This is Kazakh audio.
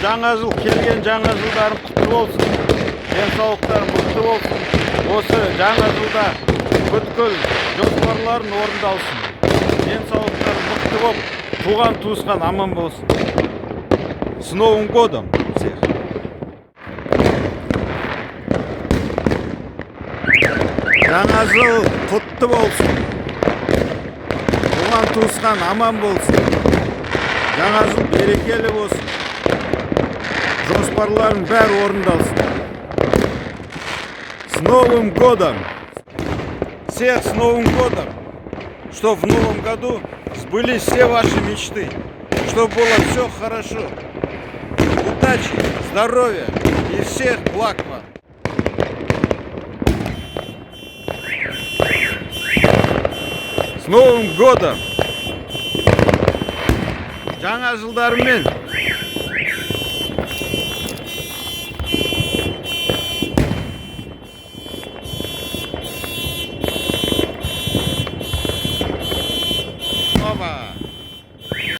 жаңа жыл келген, жаңа жылдарың құтты болсын. Денсаулықтарың мықты болсын. Осы жаңа жылда бүткіл жоспарларын орындалсын. Денсаулықтарың мықты болып, туған туысқан аман болсын. С Новым годом всех! Жаңа жыл құтты болсын. Туған туысқан аман болсын. Жаңа жыл берекелі болсын. Жоспарларың бәрі орындалсын. С Новым годом! Всех с Новым годом! Чтобы в новом году сбылись все ваши мечты. Чтобы было все хорошо. Удачи, здоровья и всех благ вам! С Новым годом! Жаңа жылдарымен